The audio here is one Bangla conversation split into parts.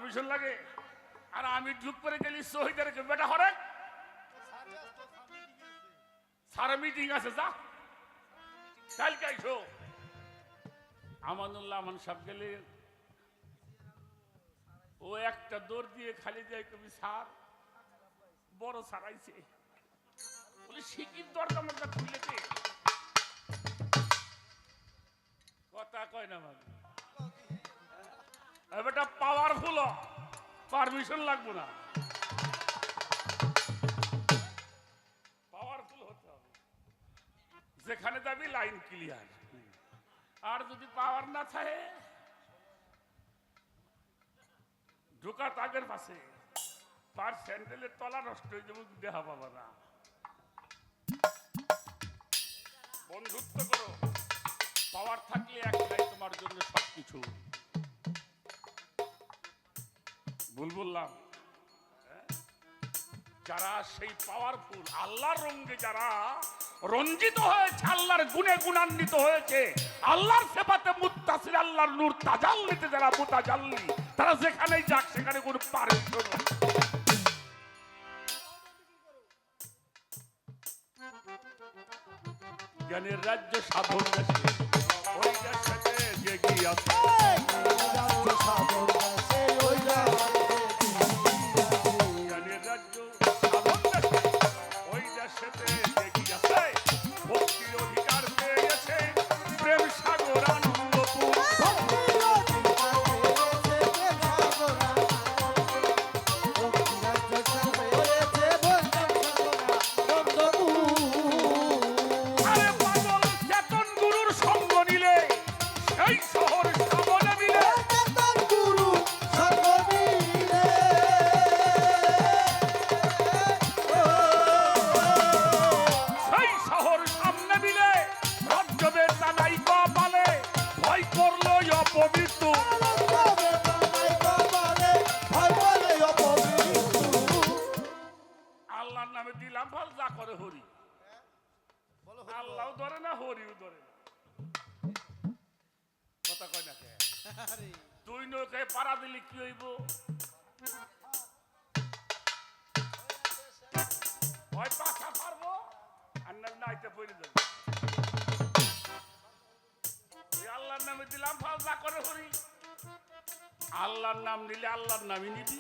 পারমিশন লাগে। আর আমি ঢুক করে গেলি শহীদের বেটা হরে সারা মিটিং আছে যা কালকে আইসো। আমানুল্লাহ আমান সাহেব গেলে ও একটা দৌড় দিয়ে খালি যায় কবি স্যার বড় সারাইছে বলে শিকির দরকার মধ্যে খুলেছে কথা কয় না ভাবি বেটা পাওয়ারফুল পারমিশন লাগবো না পাওয়ারফুল হতে হবে যেখানে যাবি লাইন ক্লিয়ার আর যদি পাওয়ার না থাকে ঢোকা তাগের পাশে পার স্যান্ডেলের তলা নষ্ট হয়ে যাবে দেখা পাবা না বন্ধুত্ব করো পাওয়ার থাকলে একটাই তোমার জন্য সবকিছু ভুল বললাম যারা সেই পাওয়ারফুল আল্লাহর রঙে যারা রঞ্জিত হয়েছে আল্লাহর গুণে গুণান্বিত হয়েছে আল্লাহর সেবাতে মুত্তাসির আল্লাহর নূর তাজাল্লিতে যারা মুতাজাল্লি তারা যেখানেই যাক সেখানে কোনো পারমিশন জ্ঞানের রাজ্য সাধন দেশে ওই দেশে যে গিয়াছে রাজ্য সাধন দেশে ওই জ্ঞানের রাজ্য সাধন দেশে ওই দেশেতে যে গিয়াছে ভক্তির অধিকার পেয়ে গেছে প্রেম সাগর আনন্দপুর আল্লাহ ধরে না হরিও ধরে না কথা কয় না তুই নৌকায় পাড়া দিলি কি হইব হয় পাখা পারবো আর নাইতে পড়ে যাবে আল্লাহর নামে দিলাম ফল যা করে হরি আল্লাহর নাম নিলে আল্লাহর নামই নিবি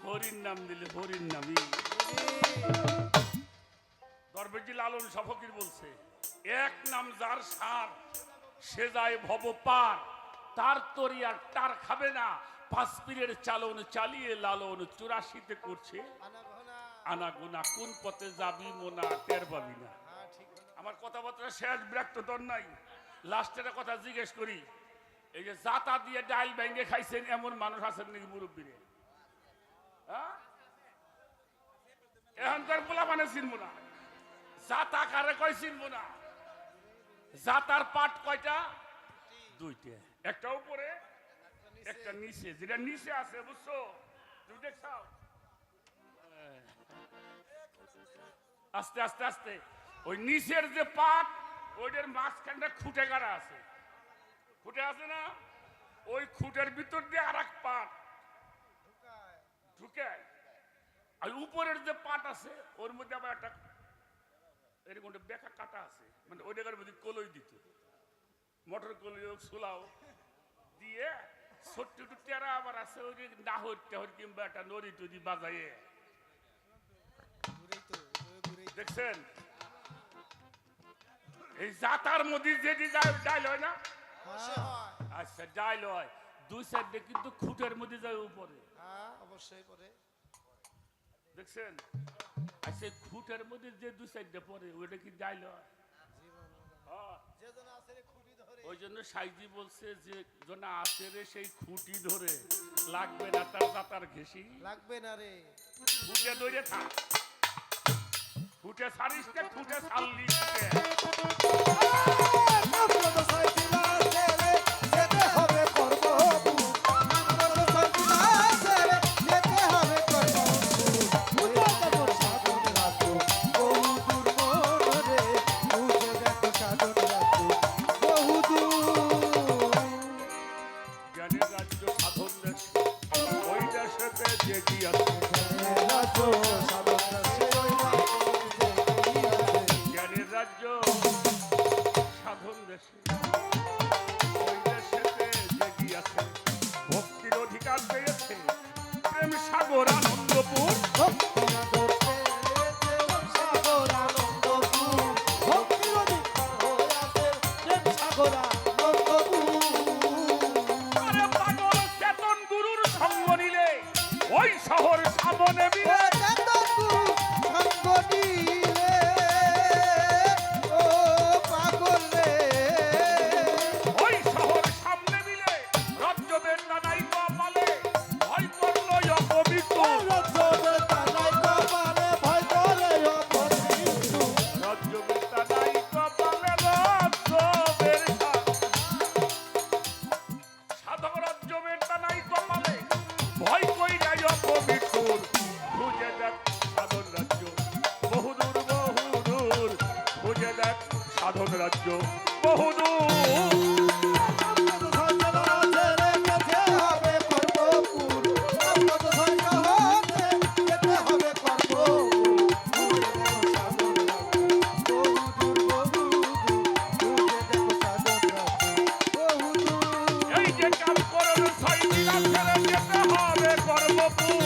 হরির নাম দিলে হরির নামই দরবেজি লালন ফকির বলছে এক নাম যার সার সে যায় ভব পার তার তরিয়ার টার খাবে না পাঁচ পীরের চালন চালিয়ে লালন 84তে করছে আনাগোনা কোন পথে যাবি মোনা টের পাবি না আমার কথাবার্তা শেষ বিরক্ত তোর নাই লাস্টের কথা জিজ্ঞেস করি এই যে জাতা দিয়ে ডাইল ভেঙে খাইছেন এমন মানুষ আছেন নাকি মুরব্বীরে এখনকার পোলা মানে চিনবো না জাতা কারে কয় চিনবো না জাতার পাট কয়টা দুইটা একটা উপরে একটা নিচে যেটা নিচে আছে বুঝছো তুমি দেখছাও আস্তে আস্তে আস্তে ওই নিচের যে পাট ওইটার মাঝখানটা খুঁটে গাড়া আছে খুঁটে আছে না ওই খুঁটের ভিতর দিয়ে আর এক পাট ঢুকে আর উপরের যে পাট আছে ওর মধ্যে আবার একটা এরকম বেকা কাটা আছে মানে ওই জায়গার মধ্যে কলই দিত মোটর কলই হোক সোলাও দিয়ে ছোট্ট একটু টেরা আবার আছে ওই নাহর টেহর কিংবা একটা নড়ি টড়ি বাজাইয়ে দেখছেন এই জাতার মধ্যে যেটি ডাইল হয় না আচ্ছা ডাইল হয় দুই সাইডে কিন্তু খুঁটের মধ্যে যায় উপরে অবশ্যই পরে দেখছেন আচ্ছা খুঁটের মধ্যে যে দুই সাইডে পড়ে ওইটা কি ডাইল হয় ওই জন্য সাইজি বলছে যে জন্য আছে রে সেই খুঁটি ধরে লাগবে না তার জাতার ঘেঁষি লাগবে না রে খুঁটে ধরে থাক খুঁটে ছাড়িস না খুঁটে ছাড়লি জ্ঞানের রাজ্য সাধন দেশ ওই জেগিয়াছে রাজ্য সাধন দাসে ওই রাজ্যে জ্ঞানের রাজ্য সাধন দেশে ওই দেশেতে জেগিয়াছে ভক্তির অধিকার পেয়েছে প্রেম সাগর আনন্দপুর আরে পাগল চেতন গুরুর সঙ্গ নিলে ওই শহর সামনে মিলে ওই শহর সামনে মিলে রাজ্য বেদনা নাই কপালে ভয় করলো অপবিত্র রাজ্য বেদনা নাই কপালে রাজ্য বেদনা সাধক রাজ্য বেদনা নাই কপালে ভয় কইরা অপবিত্র খুঁজে দেখ সাধন রাজ্য বহুদূর বহুদূর খুঁজে দেখ সাধন রাজ্য বহুদূর এই যে কাম করল ছয় দিন ছেড়ে যেতে হবে কর্মপুর